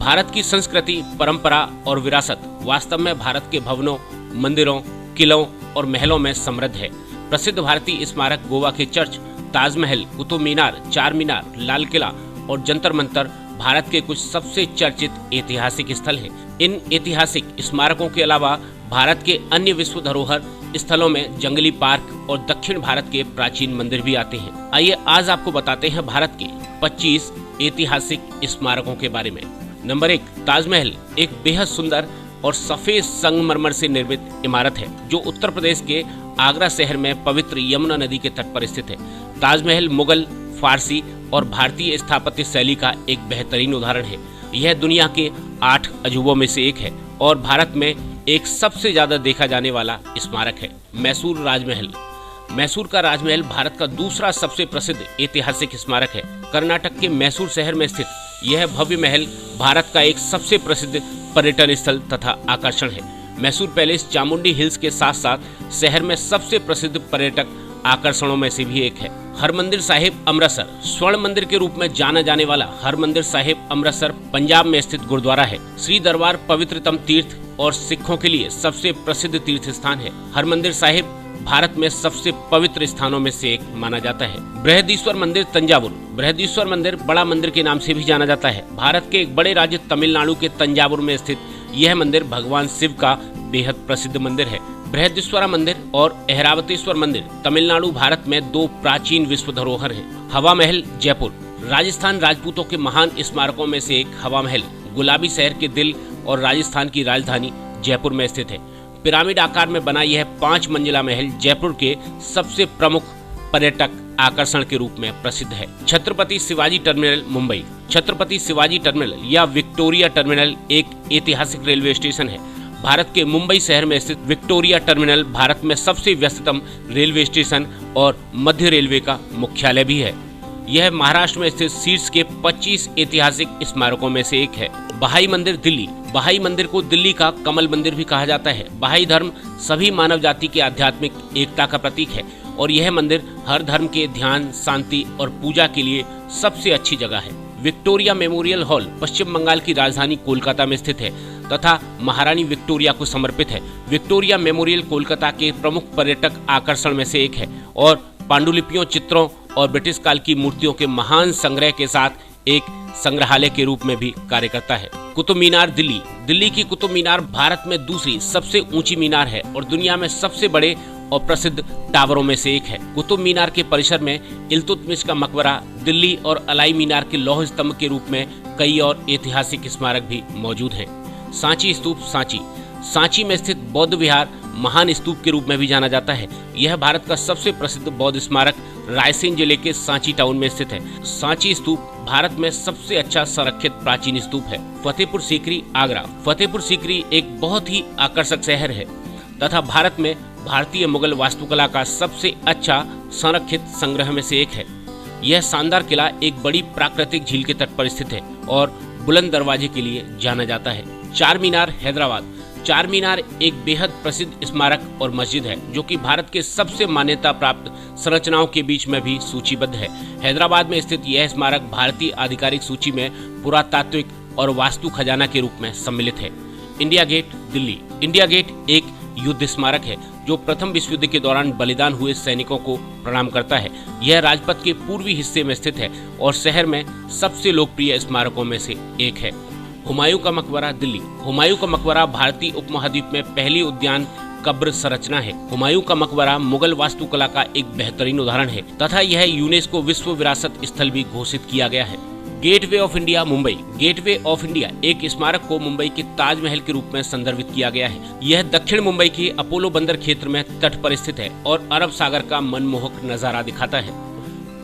भारत की संस्कृति, परंपरा और विरासत वास्तव में भारत के भवनों, मंदिरों, किलों और महलों में समृद्ध है। प्रसिद्ध भारतीय स्मारक गोवा के चर्च, ताजमहल, कुतुब मीनार, चार मीनार, लाल किला और जंतर मंतर भारत के कुछ सबसे चर्चित ऐतिहासिक स्थल हैं। इन ऐतिहासिक स्मारकों के अलावा भारत के अन्य विश्व धरोहर स्थलों में जंगली पार्क और दक्षिण भारत के प्राचीन मंदिर भी आते हैं। आइए आज आपको बताते हैं भारत के 25 ऐतिहासिक स्मारकों के बारे में। नंबर 1, ताजमहल एक बेहद सुंदर और सफेद संगमरमर से निर्मित इमारत है जो उत्तर प्रदेश के आगरा शहर में पवित्र यमुना नदी के तट पर स्थित है। ताजमहल मुगल, फारसी और भारतीय स्थापत्य शैली का एक बेहतरीन उदाहरण है। यह दुनिया के 8 अजूबों में से एक है और भारत में एक सबसे ज्यादा देखा जाने वाला स्मारक है। मैसूर राजमहल। मैसूर का राजमहल भारत का दूसरा सबसे प्रसिद्ध ऐतिहासिक स्मारक है। कर्नाटक के मैसूर शहर में स्थित यह भव्य महल भारत का एक सबसे प्रसिद्ध पर्यटन स्थल तथा आकर्षण है। मैसूर पैलेस चामुंडी हिल्स के साथ साथ शहर में सबसे प्रसिद्ध पर्यटक आकर्षणों में से भी एक है। हरमंदिर साहिब अमृतसर स्वर्ण मंदिर के रूप में जाना जाने वाला हरमंदिर साहिब अमृतसर पंजाब में स्थित गुरुद्वारा है। श्री दरबार पवित्रतम तीर्थ और सिखों के लिए सबसे प्रसिद्ध तीर्थ स्थान है। हरमंदिर साहिब भारत में सबसे पवित्र स्थानों में से एक माना जाता है। बृहदीश्वर मंदिर तंजावुर। बृहदीश्वर मंदिर बड़ा मंदिर के नाम से भी जाना जाता है। भारत के एक बड़े राज्य तमिलनाडु के तंजावुर में स्थित यह मंदिर भगवान शिव का बेहद प्रसिद्ध मंदिर है। बृहदीश्वर मंदिर और ऐरावतेश्वर मंदिर तमिलनाडु भारत में 2 प्राचीन विश्व धरोहर हैं। हवा महल जयपुर। राजस्थान राजपूतों के महान स्मारकों में से एक हवा महल गुलाबी शहर के दिल और राजस्थान की राजधानी जयपुर में स्थित है। पिरामिड आकार में बना यह 5 मंजिला महल जयपुर के सबसे प्रमुख पर्यटक आकर्षण के रूप में प्रसिद्ध है। छत्रपति शिवाजी टर्मिनल मुंबई। छत्रपति शिवाजी टर्मिनल या विक्टोरिया टर्मिनल एक ऐतिहासिक रेलवे स्टेशन है। भारत के मुंबई शहर में स्थित विक्टोरिया टर्मिनल भारत में सबसे व्यस्ततम रेलवे स्टेशन और मध्य रेलवे का मुख्यालय भी है। यह महाराष्ट्र में स्थित शीर्ष के 25 ऐतिहासिक स्मारकों में से एक है। बहाई मंदिर दिल्ली। बहाई मंदिर को दिल्ली का कमल मंदिर भी कहा जाता है। बहाई धर्म सभी मानव जाति के आध्यात्मिक एकता का प्रतीक है और यह मंदिर हर धर्म के ध्यान, शांति और पूजा के लिए सबसे अच्छी जगह है। विक्टोरिया मेमोरियल हॉल पश्चिम बंगाल की राजधानी कोलकाता में स्थित है तथा महारानी विक्टोरिया को समर्पित है। विक्टोरिया मेमोरियल कोलकाता के प्रमुख पर्यटक आकर्षण में से एक है और पांडुलिपियों, चित्रों और ब्रिटिश काल की मूर्तियों के महान संग्रह के साथ एक संग्रहालय के रूप में भी कार्य करता है। कुतुब मीनार दिल्ली। दिल्ली की कुतुब मीनार भारत में दूसरी सबसे ऊंची मीनार है और दुनिया में सबसे बड़े और प्रसिद्ध टावरों में से एक है। कुतुब मीनार के परिसर में इल्तुतमिश का मकबरा, दिल्ली और अलाई मीनार के लौह स्तंभ के रूप में कई और ऐतिहासिक स्मारक भी मौजूद हैं। सांची स्तूप। सांची सांची में स्थित बौद्ध विहार महान स्तूप के रूप में भी जाना जाता है। यह भारत का सबसे प्रसिद्ध बौद्ध स्मारक रायसेन जिले के सांची टाउन में स्थित है। सांची स्तूप भारत में सबसे अच्छा संरक्षित प्राचीन स्तूप है। फतेहपुर सीकरी आगरा। फतेहपुर सीकरी एक बहुत ही आकर्षक शहर है तथा भारत में भारतीय मुगल वास्तुकला का सबसे अच्छा संरक्षित संग्रह में से एक है। यह शानदार किला एक बड़ी प्राकृतिक झील के तट पर स्थित है और बुलंद दरवाजे के लिए जाना जाता है। चार मीनार हैदराबाद। चार मीनार एक बेहद प्रसिद्ध स्मारक और मस्जिद है जो कि भारत के सबसे मान्यता प्राप्त संरचनाओं के बीच में भी सूचीबद्ध है। हैदराबाद में स्थित यह स्मारक भारतीय आधिकारिक सूची में पुरातात्विक और वास्तु खजाना के रूप में सम्मिलित है। India Gate Delhi. India Gate एक युद्ध स्मारक है जो प्रथम विश्व युद्ध के दौरान बलिदान हुए सैनिकों को प्रणाम करता है। यह राजपथ के पूर्वी हिस्से में स्थित है और शहर में सबसे लोकप्रिय स्मारकों में से एक है। हुमायूं का मकबरा दिल्ली। हुमायूं का मकबरा भारतीय उपमहाद्वीप में पहली उद्यान कब्र संरचना है। हुमायूं का मकबरा मुगल वास्तुकला का एक बेहतरीन उदाहरण है तथा यह यूनेस्को विश्व विरासत स्थल भी घोषित किया गया है। Gateway of India Mumbai. Gateway of India एक स्मारक को मुंबई के ताजमहल के रूप में संदर्भित किया गया है। यह दक्षिण मुंबई के अपोलो बंदर क्षेत्र में तट पर स्थित है और अरब सागर का मनमोहक नजारा दिखाता है।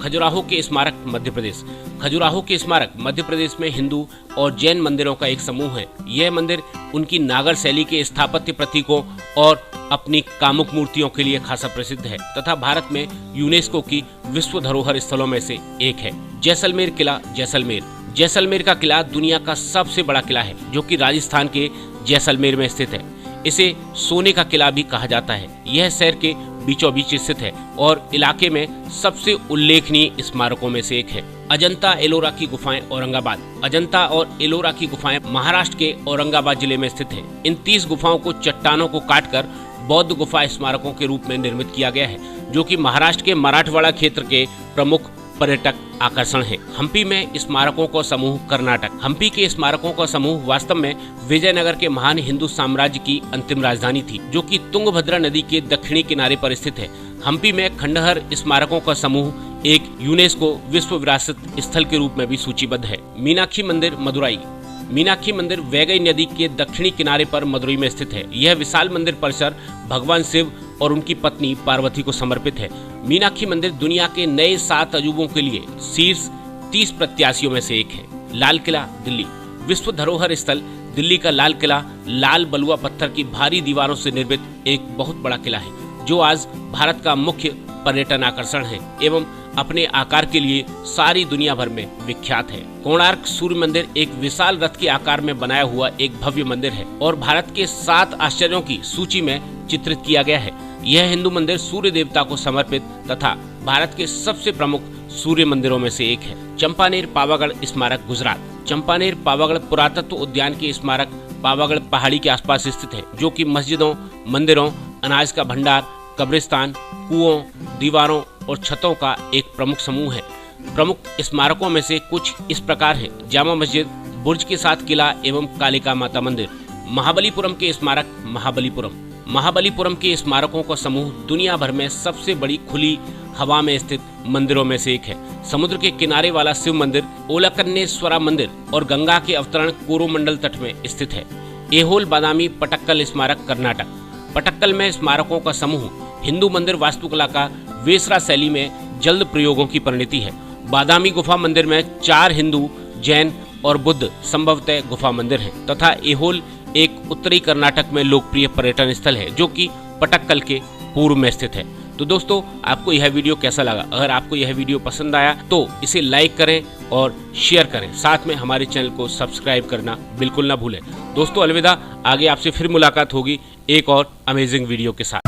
खजुराहो के स्मारक मध्य प्रदेश। खजुराहो के स्मारक मध्य प्रदेश में हिंदू और जैन मंदिरों का एक समूह है। यह मंदिर उनकी नागर शैली के स्थापत्य प्रतीकों और अपनी कामुक मूर्तियों के लिए खासा प्रसिद्ध है तथा भारत में यूनेस्को की विश्व धरोहर स्थलों में से एक है। जैसलमेर किला। जैसलमेर जैसलमेर का किला दुनिया का सबसे बड़ा किला है जो कि राजस्थान के जैसलमेर में स्थित है। इसे सोने का किला भी कहा जाता है। यह शहर के बीचों बीच स्थित है और इलाके में सबसे उल्लेखनीय स्मारकों में से एक है। अजंता एलोरा की गुफाएं औरंगाबाद। अजंता और एलोरा की गुफाएं महाराष्ट्र के औरंगाबाद जिले में स्थित हैं। इन 30 गुफाओं को चट्टानों को काटकर बौद्ध गुफा स्मारकों के रूप में निर्मित किया गया है, जो कि महाराष्ट्र के मराठवाड़ा क्षेत्र के प्रमुख पर्यटक आकर्षण है। हम्पी में स्मारकों का समूह कर्नाटक। हम्पी के स्मारकों का समूह वास्तव में विजयनगर के महान हिंदू साम्राज्य की अंतिम राजधानी थी, जो कि तुंगभद्रा नदी के दक्षिणी किनारे पर स्थित है। हम्पी में खंडहर स्मारकों का समूह एक यूनेस्को विश्व विरासत स्थल के रूप में भी सूचीबद्ध है। मीनाक्षी मंदिर मदुराई। मीनाक्षी मंदिर वैगई नदी के दक्षिणी किनारे पर मदुरई में स्थित है। यह विशाल मंदिर परिसर भगवान शिव और उनकी पत्नी पार्वती को समर्पित है। मीनाक्षी मंदिर दुनिया के नए 7 अजूबों के लिए शीर्ष 30 प्रत्याशियों में से एक है। लाल किला दिल्ली। विश्व धरोहर स्थल दिल्ली का लाल किला लाल बलुआ पत्थर की भारी दीवारों से निर्मित एक बहुत बड़ा किला है, जो आज भारत का मुख्य पर्यटन आकर्षण है एवं अपने आकार के लिए सारी दुनिया भर में विख्यात है। कोणार्क सूर्य मंदिर एक विशाल रथ के आकार में बनाया हुआ एक भव्य मंदिर है और भारत के 7 आश्चर्यों की सूची में चित्रित किया गया है। यह हिंदू मंदिर सूर्य देवता को समर्पित तथा भारत के सबसे प्रमुख सूर्य मंदिरों में से एक है। चंपानेर पावागढ़ स्मारक गुजरात। चंपानेर पावागढ़ पुरातत्व उद्यान के स्मारक पावागढ़ पहाड़ी के आसपास स्थित है, जो कि मस्जिदों, मंदिरों, अनाज का भंडार, कब्रिस्तान, कुओं, दीवारों और छतों का एक प्रमुख समूह है। प्रमुख स्मारकों में से कुछ इस प्रकार हैं: जामा मस्जिद, बुर्ज के साथ किला एवं कालिका माता मंदिर। महाबलीपुरम के स्मारक महाबलीपुरम। महाबलीपुरम के स्मारकों का समूह दुनिया भर में सबसे बड़ी खुली हवा में स्थित मंदिरों में से एक है। समुद्र के किनारे वाला शिव मंदिर, ओलाकन्नेश्वरा मंदिर और गंगा के अवतरण कोरोमंडल तट में स्थित है। एहोल बादामी पटक्कल स्मारक कर्नाटक। पटक्कल में स्मारकों का समूह हिंदू मंदिर वास्तुकला का वेसरा शैली में जल्द प्रयोगों की परिणति है। बादामी गुफा मंदिर में 4 हिंदू, जैन और बुद्ध संभवतः गुफा मंदिर हैं तथा एहोल एक उत्तरी कर्नाटक में लोकप्रिय पर्यटन स्थल है, जो कि पटक्कल के पूर्व में स्थित है। तो दोस्तों, आपको यह वीडियो कैसा लगा? अगर आपको यह वीडियो पसंद आया तो इसे लाइक करें और शेयर करें। साथ में हमारे चैनल को सब्सक्राइब करना बिल्कुल ना भूलें। दोस्तों अलविदा। आगे आपसे फिर मुलाकात होगी एक और अमेजिंग वीडियो के साथ।